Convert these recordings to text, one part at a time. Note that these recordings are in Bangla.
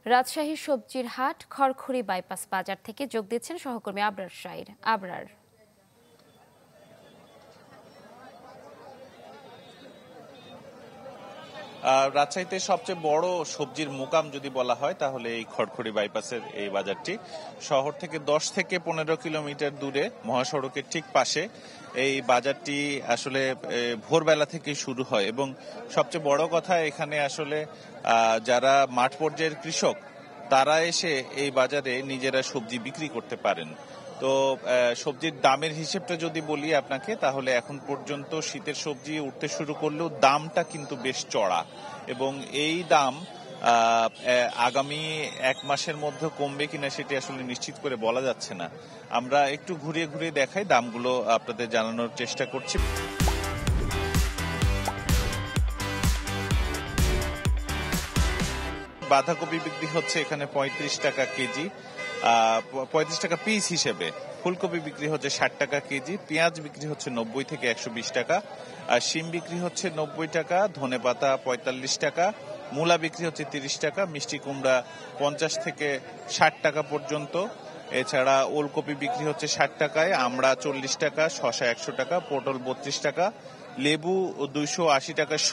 রাজশাহী সবজির হাট খড়খড়ি বাইপাস বাজার থেকে যোগ দিচ্ছেন সহকর্মী আবরার শাইর। আবরার, রাজশাহীতে সবচেয়ে বড় সবজির মোকাম যদি বলা হয় তাহলে এই খড়খড়ি বাইপাসের এই বাজারটি। শহর থেকে 10 থেকে 15 কিলোমিটার দূরে মহাসড়কের ঠিক পাশে এই বাজারটি আসলে ভোরবেলা থেকে শুরু হয় এবং সবচেয়ে বড় কথা এখানে আসলে যারা মাঠ পর্যায়ের কৃষক তারা এসে এই বাজারে নিজেরা সবজি বিক্রি করতে পারেন। তো সবজির দামের হিসেবটা যদি বলি আপনাকে তাহলে এখন পর্যন্ত শীতের সবজি উঠতে শুরু করলেও দামটা কিন্তু বেশ চড়া এবং এই দাম আগামী 1 মাসের মধ্যে কমবে কিনা সেটি আসলে নিশ্চিত করে বলা যাচ্ছে না। আমরা একটু ঘুরিয়ে ঘুরিয়ে দেখাই, দামগুলো আপনাদের জানানোর চেষ্টা করছি। বাঁধাকপি বিক্রি হচ্ছে এখানে 35 টাকা কেজি, 35 টাকা পিস হিসেবে। ফুলকপি বিক্রি হচ্ছে 60 টাকা কেজি, পেঁয়াজ বিক্রি হচ্ছে 90 থেকে 120 টাকা, আর শিম বিক্রি হচ্ছে 90 টাকা, ধনেপাতা 45 টাকা, মূলা বিক্রি হচ্ছে 30 টাকা, মিষ্টি কুমড়া 50 থেকে 60 টাকা পর্যন্ত। এছাড়া ওলকপি বিক্রি হচ্ছে 60 টাকায়, আমড়া 40 টাকা, শসা 100 টাকা, পটল 32 টাকা, লেবু 280 টাকা শ,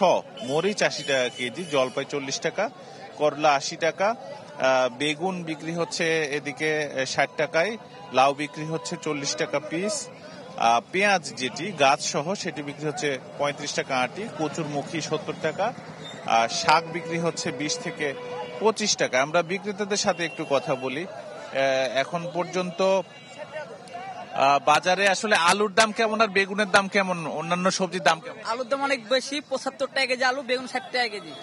মরিচ 80 টাকা কেজি, জলপাই 40 টাকা, করলা 80 টাকা, বেগুন বিক্রি হচ্ছে এদিকে 60 টাকায়, লাউ বিক্রি হচ্ছে 40 টাকা পিস, পেঁয়াজ যেটি গাছ সহ সেটি বিক্রি হচ্ছে 35 টাকা আটি, কচুরমুখী 70 টাকা, শাক বিক্রি হচ্ছে 20 থেকে 25 টাকা। আমরা বিক্রেতাদের সাথে একটু কথা বলি। এখন পর্যন্ত বাজারে আসলে আলুর দাম কেমন আর বেগুনের দাম কেমন, অন্যান্য সবজির দাম কেমন? আলুর দাম অনেক বেশি, 75 টাকা কেজি আলু, বেগুন 60 টাকা কেজি।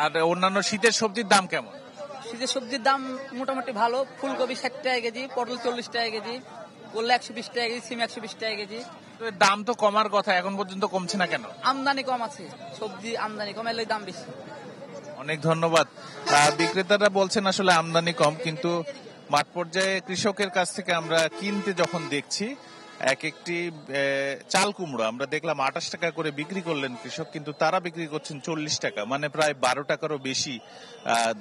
আর অন্যান্য শীতের সবজির দাম কেমন? শীতের সবজির দাম মোটামুটি ভালো। ফুলকপি 60 টাকা কেজি, পটল 40 টাকা কেজি, করলা 120 টাকা কেজি, সিম 120 টাকা কেজি। দাম তো কমার কথা, এখন পর্যন্ত কমছে না কেন? আমদানি কম আছে, সবজি আমদানি কম, এলে দাম বেশি। অনেক ধন্যবাদ। বিক্রেতারা বলছেন আসলে আমদানি কম, কিন্তু মাঠ পর্যায়ে কৃষকের কাছ থেকে আমরা কিনতে যখন দেখছি এক একটি চাল কুমড়ো আমরা দেখলাম 28 টাকা করে বিক্রি করলেন কৃষক, কিন্তু তারা বিক্রি করছেন 40 টাকা, মানে প্রায় 12 টাকারও বেশি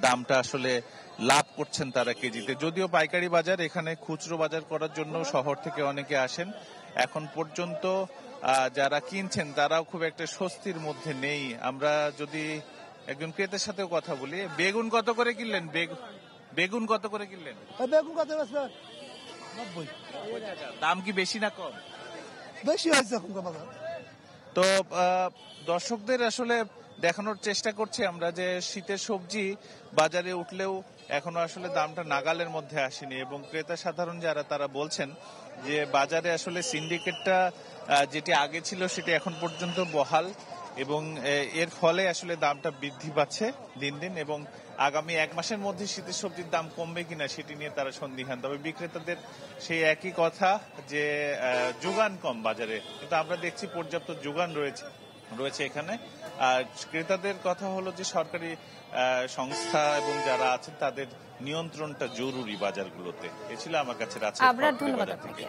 দামটা আসলে লাভ করছেন তারা কেজিতে। যদিও পাইকারি বাজার, এখানে খুচরো বাজার করার জন্য শহর থেকে অনেকে আসেন। এখন পর্যন্ত যারা কিনছেন তারাও খুব একটা স্বস্তির মধ্যে নেই। আমরা যদি একজন ক্রেতার সাথেও কথা বলি, বেগুন কত করে কিনলেন? বেগুন কত করে কিনলেন? বেগুন কত? 90। দাম কি বেশি না কম? বেশি হয়েছে এখন। তো দর্শকদের আসলে দেখানোর চেষ্টা করছি আমরা যে শীতের সবজি বাজারে উঠলেও এখনো আসলে দামটা নাগালের মধ্যে আসেনি এবং ক্রেতা সাধারণ যারা তারা বলছেন যে বাজারে আসলে সিন্ডিকেটটা যেটি আগে ছিল সেটি এখন পর্যন্ত বহাল এবং এর ফলে আসলে দামটা বৃদ্ধি পাচ্ছে দিন দিন এবং আগামী 1 মাসের মধ্যে শীতের সবজির দাম কমবে কিনা সেটি নিয়ে তারা সন্দিহান। তবে বিক্রেতাদের সেই একই কথা যে যোগান কম বাজারে, কিন্তু আমরা দেখছি পর্যাপ্ত যোগান রয়েছে এখানে। আর ক্রেতাদের কথা হলো যে সরকারি সংস্থা এবং যারা আছেন তাদের নিয়ন্ত্রণটা জরুরি বাজারগুলোতে। এ ছিল আমার কাছে রাজশাহী। ধন্যবাদ আপনাকে।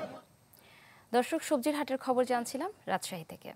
দর্শক, সবজির হাটের খবর জানছিলাম রাজশাহী থেকে।